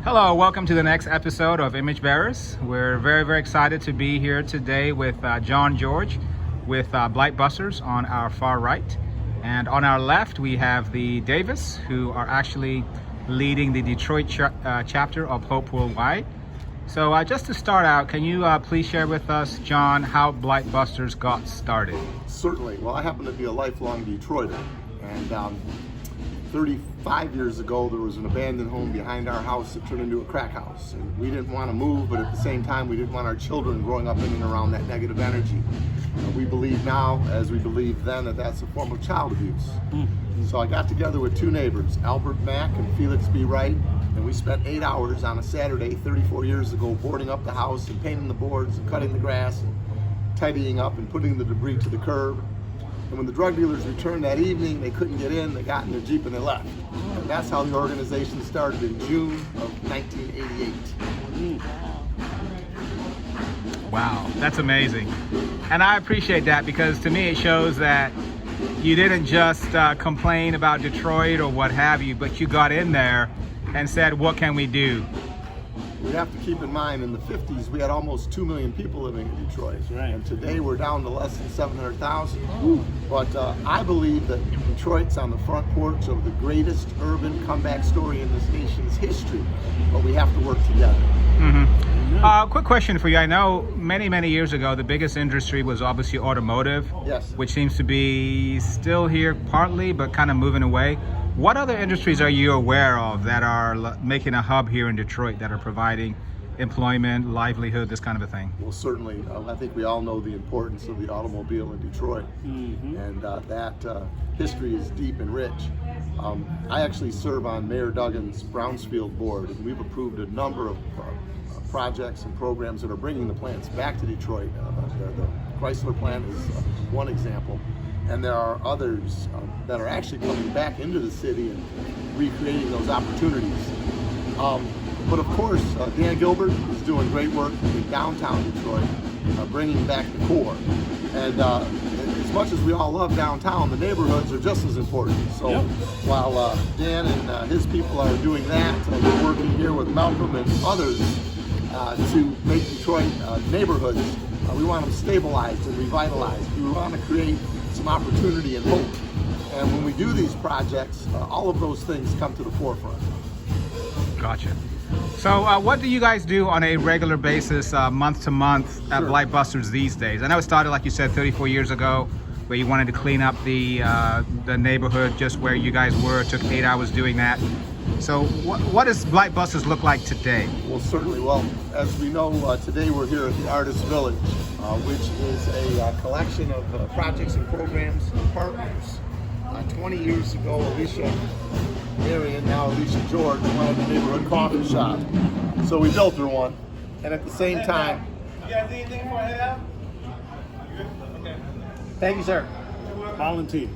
Hello, welcome to the next episode of Image Bearers. We're very excited to be here today with John George with BLIGHT Busters on our far right. And on our left, we have the Davis, who are actually leading the Detroit chapter of Hope Worldwide. So just to start out, can you please share with us, John, how BLIGHT Busters got started? Certainly. Well, I happen to be a lifelong Detroiter, and 35 years ago there was an abandoned home behind our house that turned into a crack house. And we didn't want to move, but at the same time we didn't want our children growing up in and around that negative energy. We believe now, as we believed then, that that's a form of child abuse. So I got together with two neighbors, Albert Mack and Felix B. Wright, and we spent 8 hours on a Saturday 34 years ago boarding up the house and painting the boards and cutting the grass and tidying up and putting the debris to the curb. And when the drug dealers returned that evening, they couldn't get in, they got in their Jeep and they left. And that's how the organization started in June of 1988. Wow, that's amazing. And I appreciate that, because to me it shows that you didn't just complain about Detroit or what have you, but you got in there and said, what can we do? We have to keep in mind, in the 50s, we had almost 2 million people living in Detroit. That's right. And today we're down to less than 700,000. But I believe that Detroit's on the front porch of the greatest urban comeback story in this nation's history. But we have to work together. Quick question for you. I know many years ago, the biggest industry was obviously automotive. Yes. Which seems to be still here partly, but kind of moving away. What other industries are you aware of that are making a hub here in Detroit, that are providing employment, livelihood, this kind of a thing? Well, certainly. I think we all know the importance of the automobile in Detroit. And that history is deep and rich. I actually serve on Mayor Duggan's Brownsfield board, and we've approved a number of projects and programs that are bringing the plants back to Detroit. The Chrysler plant is one example. And there are others that are actually coming back into the city and recreating those opportunities. But of course, Dan Gilbert is doing great work in downtown Detroit, bringing back the core. And as much as we all love downtown, the neighborhoods are just as important. So while Dan and his people are doing that, we're working here with Malcolm and others to make Detroit neighborhoods. We want them stabilized and revitalized. We want to create some opportunity and hope. And when we do these projects, all of those things come to the forefront. Gotcha. So what do you guys do on a regular basis, month to month at BLIGHT Busters these days? I know it started, like you said, 34 years ago, where you wanted to clean up the neighborhood just where you guys were. It took 8 hours doing that. So what does BLIGHT Busters look like today? Well, certainly. Well, as we know, today we're here at the Artist Village, which is a collection of projects and programs and partners. 20 years ago, Alicia Marion, now Alicia George, wanted a neighborhood coffee shop. So we built her one. And at the same time... You guys need anything before I head out? You good? Okay. Thank you, sir. Volunteers.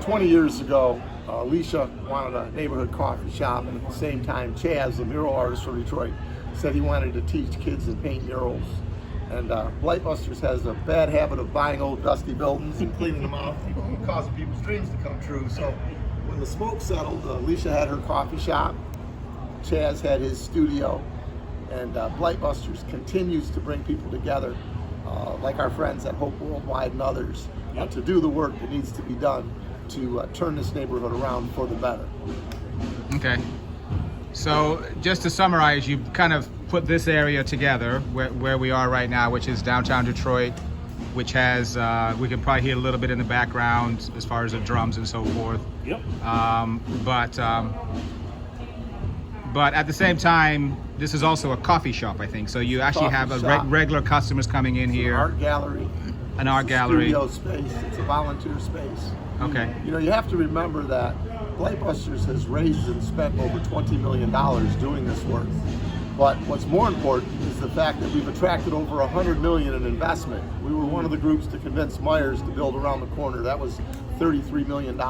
20 years ago, Alicia wanted a neighborhood coffee shop, and at the same time, Chaz, the mural artist from Detroit, said he wanted to teach kids and paint murals. And BLIGHT Busters has a bad habit of buying old dusty buildings and cleaning them out and causing people's dreams to come true. So when the smoke settled, Alicia had her coffee shop, Chaz had his studio, and BLIGHT Busters continues to bring people together, like our friends at Hope Worldwide and others, to do the work that needs to be done to turn this neighborhood around for the better. Okay. So just to summarize, you kind of put this area together where we are right now, which is downtown Detroit, which has, we can probably hear a little bit in the background as far as the drums and so forth. Yep. But at the same time, this is also a coffee shop, I think. So you actually have regular customers coming in here. An art gallery. An art gallery. Studio space. It's a volunteer space. Okay. You know, you have to remember that BLIGHT Busters has raised and spent over $20 million doing this work. But what's more important is the fact that we've attracted over $100 million in investment. We were one of the groups to convince Myers to build around the corner. That was $33 million.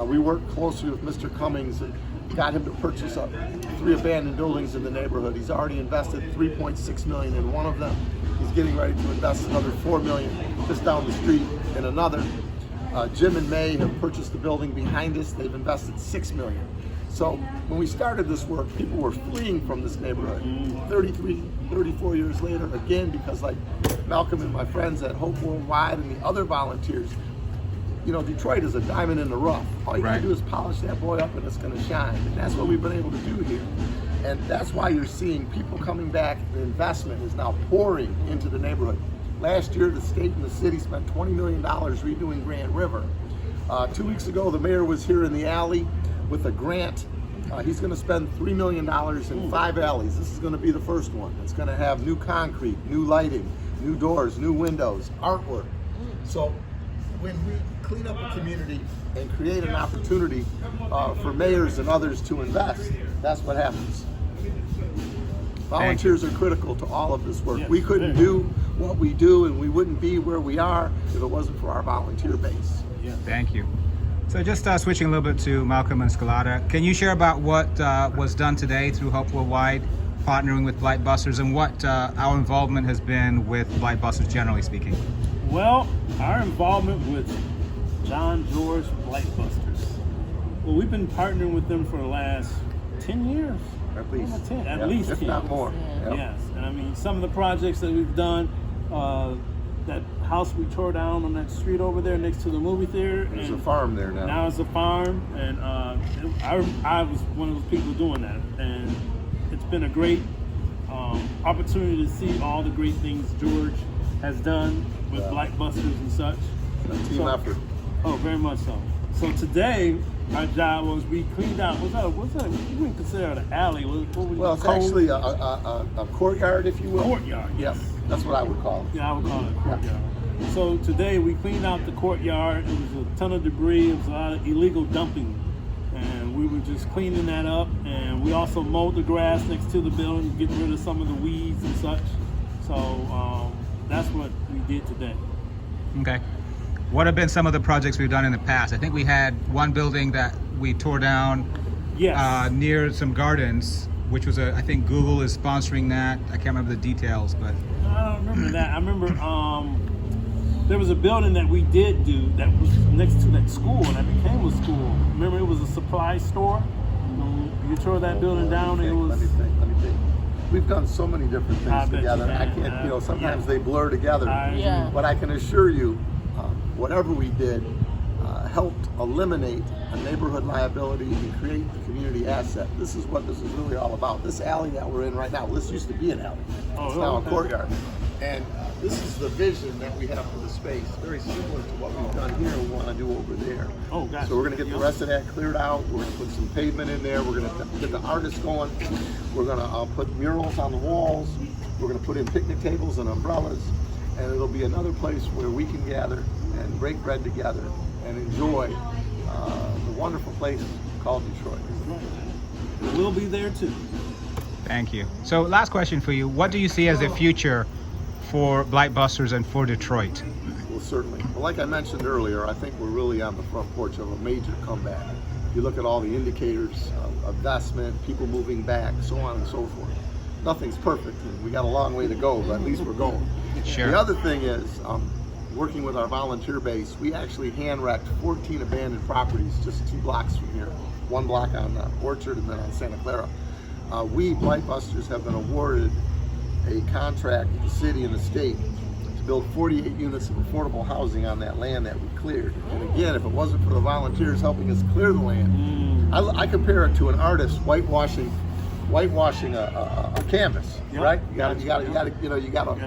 We worked closely with Mr. Cummings and got him to purchase 3 abandoned buildings in the neighborhood. He's already invested $3.6 million in one of them. He's getting ready to invest another $4 million just down the street in another. Jim and May have purchased the building behind us. They've invested $6 million. So when we started this work, people were fleeing from this neighborhood. 34 years later, again, because like Malcolm and my friends at Hope Worldwide and the other volunteers, you know, Detroit is a diamond in the rough. All you gotta do is polish that boy up and it's gonna shine. And that's what we've been able to do here. And that's why you're seeing people coming back. The investment is now pouring into the neighborhood. Last year, the state and the city spent $20 million redoing Grand River. 2 weeks ago, the mayor was here in the alley with a grant. He's gonna spend $3 million in 5 alleys. This is gonna be the first one. It's gonna have new concrete, new lighting, new doors, new windows, artwork. So when we clean up a community and create an opportunity for mayors and others to invest, that's what happens. Volunteers are critical to all of this work. Yes, we couldn't do what we do and we wouldn't be where we are if it wasn't for our volunteer base. Yeah. Thank you. So just switching a little bit to Malcolm and Schottie, can you share about what was done today through Hope Worldwide, partnering with Blight Busters, and what our involvement has been with Blight Busters generally speaking? Well, our involvement with John George Blight Busters. Well, we've been partnering with them for the last 10 years. At least. Over 10, at Yep, least if 10. not more. Yep. Yes, and I mean, some of the projects that we've done, that house we tore down on that street over there next to the movie theater. There's and a farm there now. Now it's a farm, and I was one of those people doing that, and it's been a great opportunity to see all the great things George has done with Blight Busters and such. A team effort. Oh, very much so. So today, our job was we cleaned out. What's that? You wouldn't consider it an alley? What would Well, you it's call actually a courtyard, if you will. courtyard. Yes, that's what I would call it. Yeah, I would call it a courtyard. So today we cleaned out the courtyard. It was a ton of debris. It was a lot of illegal dumping, and we were just cleaning that up. And we also mowed the grass next to the building, getting rid of some of the weeds and such. So that's what we did today. Okay. What have been some of the projects we've done in the past? I think we had one building that we tore down Yes. near some gardens, which was I think Google is sponsoring that. I can't remember the details, but I don't remember that. I remember there was a building that we did do that was next to that school, and that became a school. Remember, it was a supply store. You tore that building down, and it was. Let me think. We've done so many different I things bet together. you I have. can't, sometimes Yeah. they blur together. Yeah. But I can assure you, whatever we did helped eliminate a neighborhood liability and create a community asset. This is what this is really all about. This alley that we're in right now, this used to be an alley. It's now a courtyard. And this is the vision that we have for the space, very similar to what we've done here and we want to do over there. Oh, gotcha. So we're going to get the rest of that cleared out. We're going to put some pavement in there. We're going to get the artists going. We're going to put murals on the walls. We're going to put in picnic tables and umbrellas. And it'll be another place where we can gather and break bread together and enjoy the wonderful place called Detroit. We'll be there too. thank you. So last question for you. What do you see as the future for Blight Busters and for Detroit? Well, certainly. Well, like I mentioned earlier, I think we're really on the front porch of a major comeback. You look at all the indicators of investment, people moving back, so on and so forth. Nothing's perfect, and we got a long way to go, but at least we're going. Sure. The other thing is, working with our volunteer base, we actually hand-wrecked 14 abandoned properties just 2 blocks from here. 1 block on Orchard and then on Santa Clara. We, Blight Busters, have been awarded a contract with the city and the state to build 48 units of affordable housing on that land that we cleared. And again, if it wasn't for the volunteers helping us clear the land, I compare it to an artist whitewashing a canvas, Yep. right? You gotta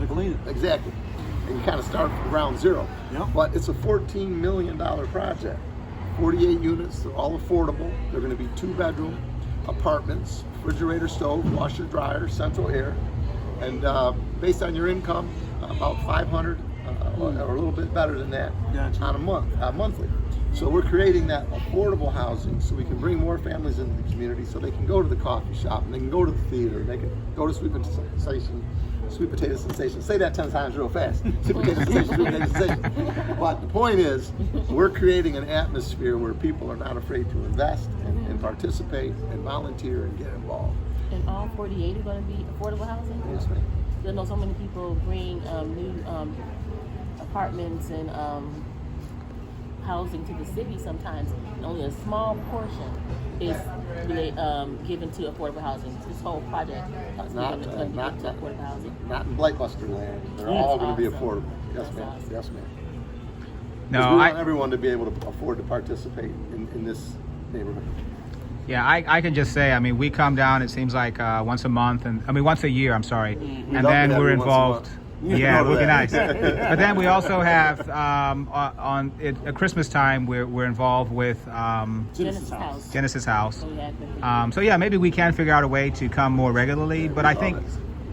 clean it. Exactly. And you kind of start from ground zero. Yep. But it's a $14 million project. 48 units, they're all affordable. They're going to be 2-bedroom apartments, refrigerator, stove, washer, dryer, central air. And based on your income, about 500 or a little bit better than that Gotcha. on a monthly. So we're creating that affordable housing so we can bring more families into the community so they can go to the coffee shop and they can go to the theater and they can go to Sweet Potato Sensation. Say that 10 times real fast. Sweet Potato Sensation, Sweet Potato Sensation. But the point is, we're creating an atmosphere where people are not afraid to invest and participate and volunteer and get involved. And all 48 are going to be affordable housing? Yes, ma'am. I know so many people bring new apartments and housing to the city sometimes, and only a small portion is given to affordable housing. This whole project is going to be given to affordable housing. Not in BLIGHT land. They're That's all going to be awesome. affordable. Yes, That's ma'am. awesome. Yes, ma'am. No, 'Cause we want everyone to be able to afford to participate in this neighborhood. Yeah, I can just say, I mean, we come down, it seems like once a month, once a year, I'm sorry. And love then to have we're you once a involved. month. Yeah, it would be Know nice. that. But then we also have, at Christmas time, we're involved with Genesis House. Genesis House. So we have So yeah, maybe we can figure out a way to come more regularly. But I think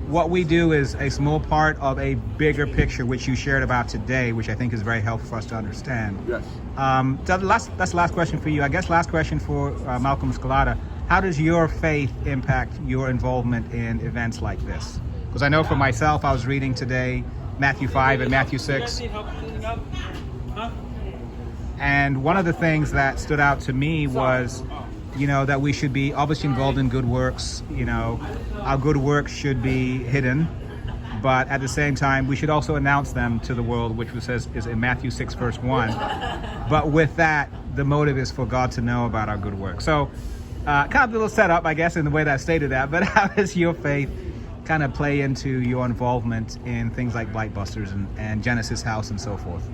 what we do is a small part of a bigger picture, which you shared about today, which I think is very helpful for us to understand. Yes. So that's the last question for you. I guess last question for Malcolm Scalata. How does your faith impact your involvement in events like this? Because I know for myself, I was reading today Matthew 5 and Matthew 6. And one of the things that stood out to me was, that we should be obviously involved in good works. Our good works should be hidden, but at the same time, we should also announce them to the world, which is in Matthew 6, verse 1. But with that, the motive is for God to know about our good work. So kind of a little setup, I guess, in the way that I stated that, but how does your faith kind of play into your involvement in things like Blight Busters and Genesis House and so forth?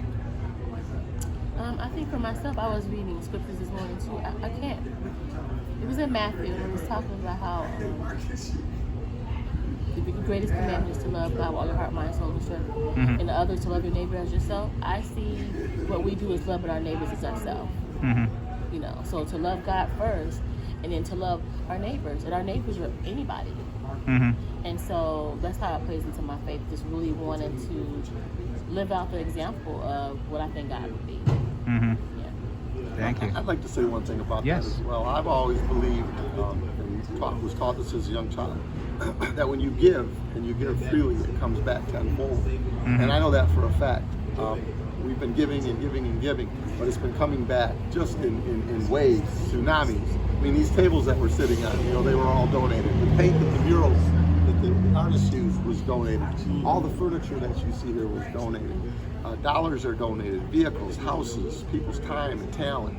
I think for myself, I was reading scriptures this morning too. I can't. It was in Matthew, and it was talking about how the greatest commandment is to love God with all your heart, mind, soul, and strength, and the other is to love your neighbor as yourself. I see what we do is loving our neighbors as ourselves. So to love God first, and then to love our neighbors, and our neighbors are anybody. And so that's how it plays into my faith, just really wanting to live out the example of what I think God would be. Yeah. Thank you. I'd like to say one thing about Yes. that as well. I've always believed, and was taught this as a young child, that when you give and you give freely, it comes back tenfold. And I know that for a fact. We've been giving and giving and giving, but it's been coming back just in waves, tsunamis. I mean, these tables that we're sitting on, they were all donated. The paint, the murals that the artists used was donated. All the furniture that you see here was donated. Dollars are donated, vehicles, houses, people's time and talent.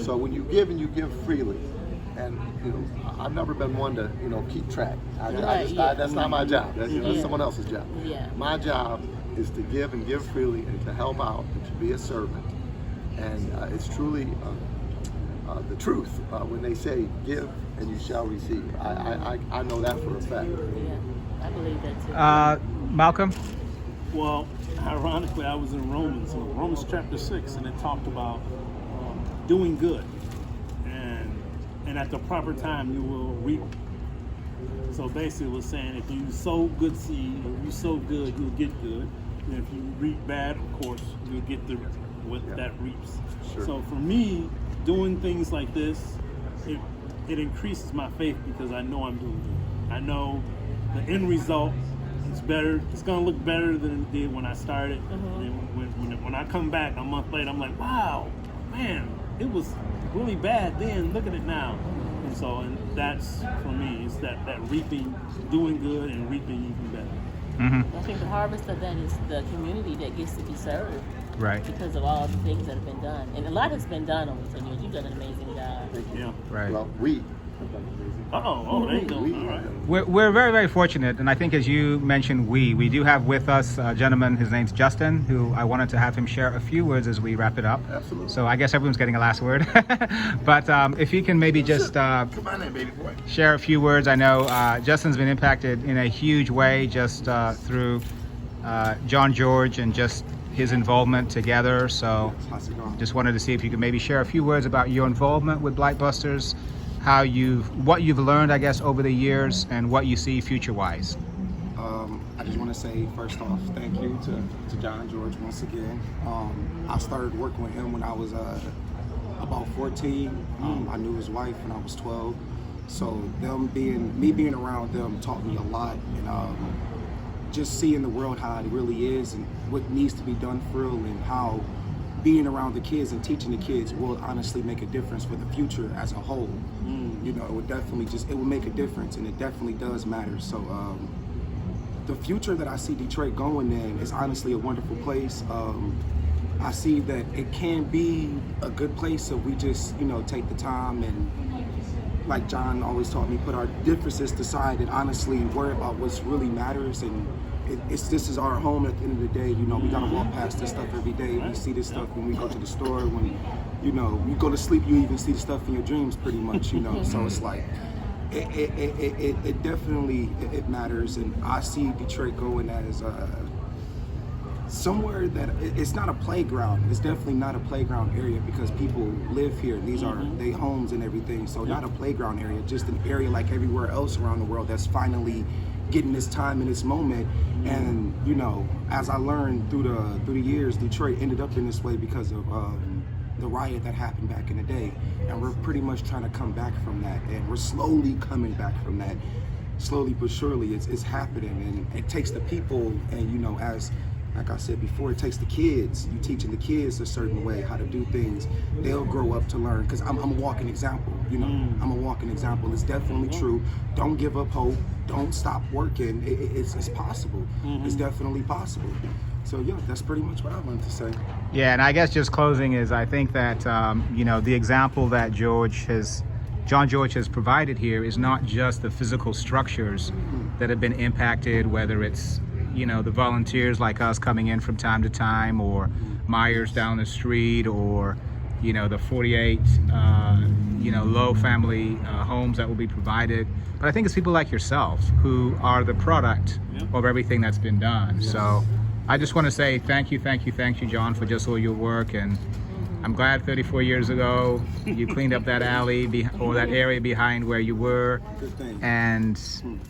So when you give and you give freely, and I've never been one to keep track. That's not my job. That's someone else's job. Yeah. My job is to give and give freely and to help out and to be a servant. And it's truly the truth when they say give and you shall receive. I know that for a fact. Yeah, I believe that too. Malcolm? Well, ironically, I was in Romans chapter 6, and it talked about doing good, and at the proper time you will reap. So basically, it was saying if you sow good seed or you sow good, you'll get good. And if you reap bad, of course, you'll get what that reaps. Sure. So for me, doing things like this, it increases my faith because I know I'm doing good. I know the end result. It's better. It's gonna look better than it did when I started. And when I come back a month later, I'm like, wow, man, it was really bad then. Look at it now. And that's for me. It's that reaping, doing good, and reaping even better. I think the harvest of that is the community that gets to be served. Right. Because of all the things that have been done, and a lot has been done over 10 years. You've done an amazing job. Yeah. Right. Well, we have done amazing. There you go. All right. We're very, very fortunate, and I think as you mentioned, we do have with us a gentleman, his name's Justin, who I wanted to have him share a few words as we wrap it up. Absolutely. So I guess everyone's getting a last word. But if he can maybe just Come on in, baby boy. share a few words. I know Justin's been impacted in a huge way just through John George and just his involvement together. So How's it going? just wanted to see if you could maybe share a few words about your involvement with Blight Busters, what you've learned, I guess, over the years, and what you see future-wise. I just want to say, first off, thank you to John George once again. I started working with him when I was about 14. I knew his wife when I was 12. So me being around them taught me a lot, and just seeing the world how it really is and what needs to be done for real, and how being around the kids and teaching the kids will honestly make a difference for the future as a whole. It would definitely it will make a difference, and it definitely does matter. So the future that I see Detroit going in is honestly a wonderful place. I see that it can be a good place if we just, you know, take the time and, like John always taught me, put our differences aside and honestly worry about what's really matters. And this is our home at the end of the day. You know, we gotta walk past this stuff every day. We see this stuff when we go to the store. When, you know, you go to sleep, you even see the stuff in your dreams, pretty much. You know, so it's like it definitely it matters. And I see Detroit going as somewhere that it's not a playground. It's definitely not a playground area because people live here. These are their homes and everything. So not a playground area, just an area like everywhere else around the world that's finally getting this time and this moment. And you know, as I learned through the years, Detroit ended up in this way because of the riot that happened back in the day. And we're pretty much trying to come back from that. And we're slowly coming back from that. Slowly but surely, it's happening. And it takes the people, and you know, as like I said before, it takes the kids. You teaching the kids a certain way, how to do things. They'll grow up to learn. Because I'm a walking example, you know. I'm a walking example. It's definitely true. Don't give up hope. Don't stop working. It's possible. It's definitely possible. So yeah, that's pretty much what I wanted to say. Yeah, and I guess just closing is I think that, you know, the example that John George has provided here is not just the physical structures that have been impacted, whether it's, you know, the volunteers like us coming in from time to time, or Myers down the street, or, you know, the 48, you know, low family homes that will be provided. But I think it's people like yourself who are the product of everything that's been done. So I just want to say thank you, John, for just all your work. And I'm glad 34 years ago you cleaned up that alley or that area behind where you were. Good thing. And,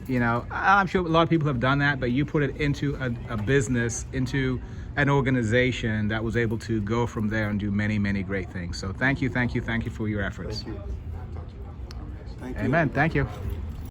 you know, I'm sure a lot of people have done that, but you put it into a business, into an organization that was able to go from there and do many, many great things. So thank you for your efforts. Thank you. Amen. Thank you.